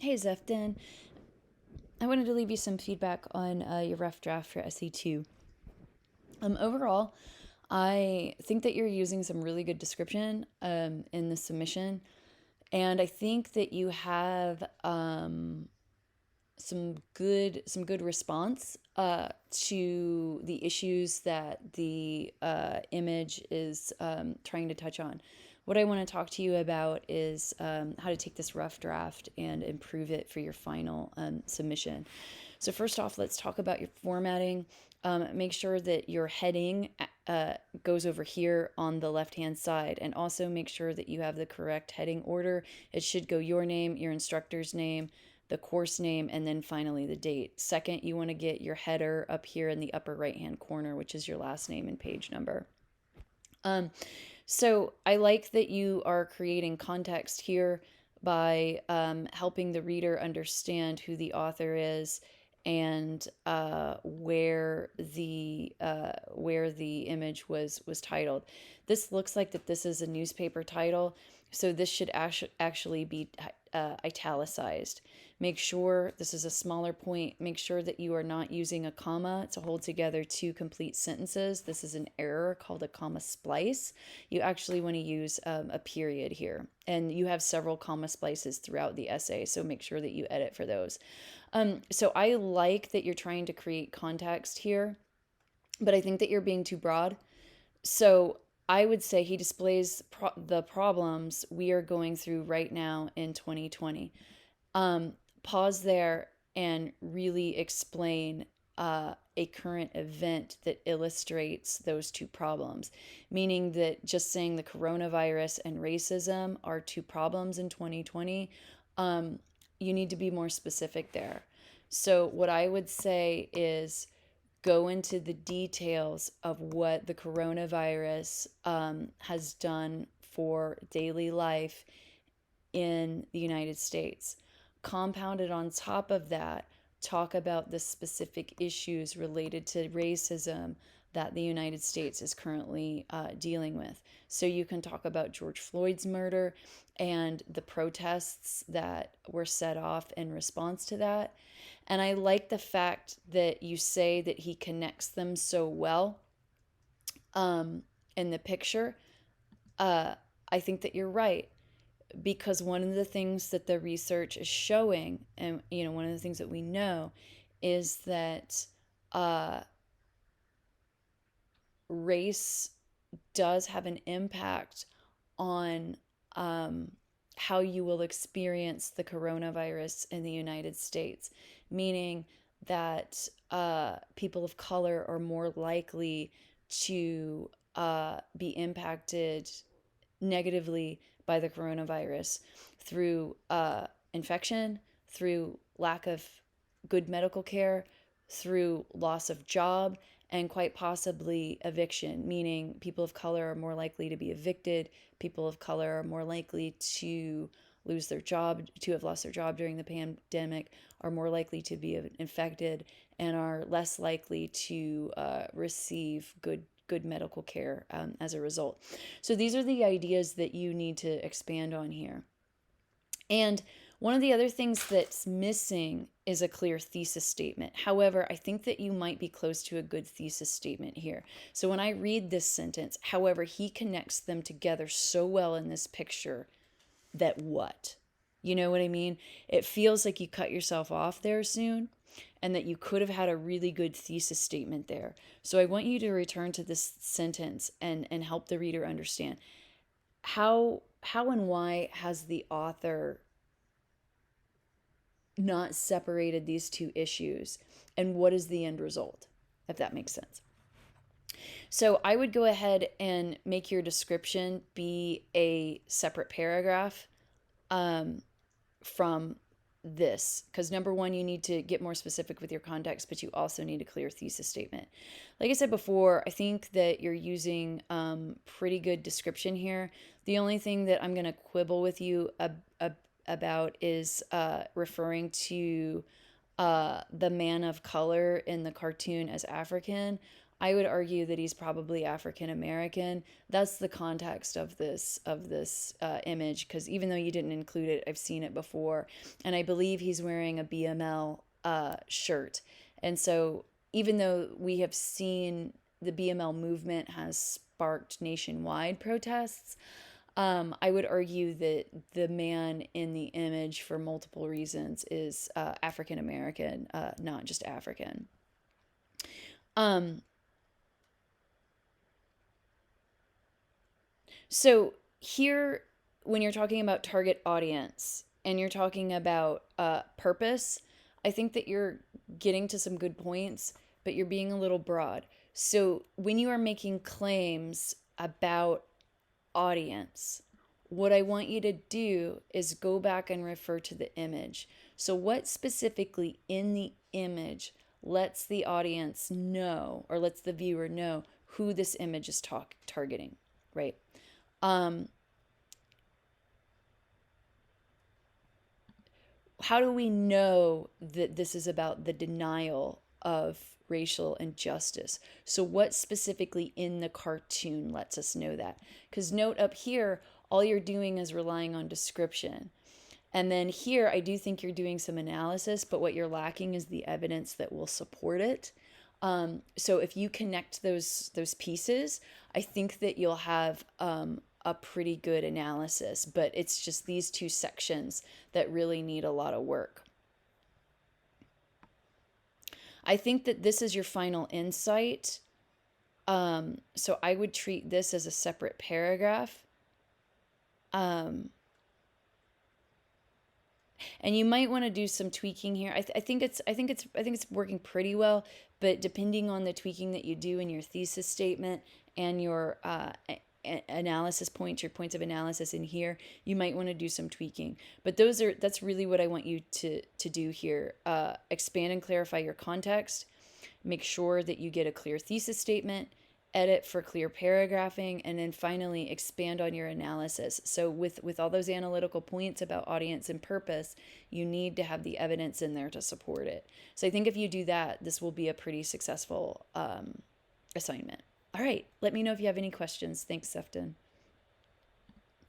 Hey Zefton, I wanted to leave you some feedback on your rough draft for SE2. Overall, I think that you're using some really good description in the submission, and I think that you have some good response to the issues that the image is trying to touch on. What I want to talk to you about is how to take this rough draft and improve it for your final submission. So first off, let's talk about your formatting. Make sure that your heading goes over here on the left-hand side, and also make sure that you have the correct heading order. It should go your name, your instructor's name, the course name, and then finally the date. Second, you want to get your header up here in the upper right-hand corner, which is your last name and page number. So I like that you are creating context here by helping the reader understand who the author is and where the image was titled. This looks like that this is a newspaper title, so this should actually be italicized. Make sure this is a smaller point. Make sure that you are not using a comma to hold together two complete sentences. This is an error called a comma splice. You actually want to use a period here. And you have several comma splices throughout the essay, so make sure that you edit for those. So I like that you're trying to create context here, but I think that you're being too broad. So I would say he displays the problems we are going through right now in 2020. Pause there and really explain a current event that illustrates those two problems. Meaning that just saying the coronavirus and racism are two problems in 2020, you need to be more specific there. So, what I would say is go into the details of what the coronavirus has done for daily life in the United States. Compounded on top of that, talk about the specific issues related to racism that the United States is currently dealing with. So you can talk about George Floyd's murder and the protests that were set off in response to that. And I like the fact that you say that he connects them so well in the picture. I think that you're right, because one of the things that the research is showing, and one of the things that we know, is that race does have an impact on how you will experience the coronavirus in the United States, meaning that people of color are more likely to be impacted negatively by the coronavirus through infection, through lack of good medical care, through loss of job, and quite possibly eviction, meaning people of color are more likely to be evicted, people of color are more likely to lose their job, to have lost their job during the pandemic, are more likely to be infected, and are less likely to receive good medical care as a result. So these are the ideas that you need to expand on here. And one of the other things that's missing is a clear thesis statement. However, I think that you might be close to a good thesis statement here. So when I read this sentence, however, he connects them together so well in this picture that what? You know what I mean? It feels like you cut yourself off there soon, and that you could have had a really good thesis statement there. So I want you to return to this sentence and help the reader understand how and why has the author not separated these two issues, and what is the end result, if that makes sense. So I would go ahead and make your description be a separate paragraph from this, because number one, you need to get more specific with your context, but you also need a clear thesis statement. Like I said before, I think that you're using pretty good description here. The only thing that I'm going to quibble with you about is referring to the man of color in the cartoon as African. I would argue that he's probably African American. That's the context of this image, because even though you didn't include it, I've seen it before, and I believe he's wearing a BML shirt. And so, even though we have seen the BML movement has sparked nationwide protests, I would argue that the man in the image, for multiple reasons, is African American, not just African. Um, So here, when you're talking about target audience and you're talking about purpose, I think that you're getting to some good points, but you're being a little broad. So when you are making claims about audience, what I want you to do is go back and refer to the image. So, what specifically in the image lets the audience know, or lets the viewer know, who this image is targeting, right? Um, how do we know that this is about the denial of racial injustice? So, what specifically in the cartoon lets us know that? Because note up here, all you're doing is relying on description. And then here, I do think you're doing some analysis, but what you're lacking is the evidence that will support it. So if you connect those pieces, I think that you'll have a pretty good analysis. But it's just these two sections that really need a lot of work. I think that this is your final insight. So I would treat this as a separate paragraph. And you might want to do some tweaking here. I think it's working pretty well, but depending on the tweaking that you do in your thesis statement and your analysis points, your points of analysis in here, you might want to do some tweaking. But that's really what I want you to do here. Expand and clarify your context. Make sure that you get a clear thesis statement, edit for clear paragraphing, and then finally expand on your analysis. So with all those analytical points about audience and purpose, you need to have the evidence in there to support it. So I think if you do that, this will be a pretty successful assignment. All right, let me know if you have any questions. Thanks, Sefton.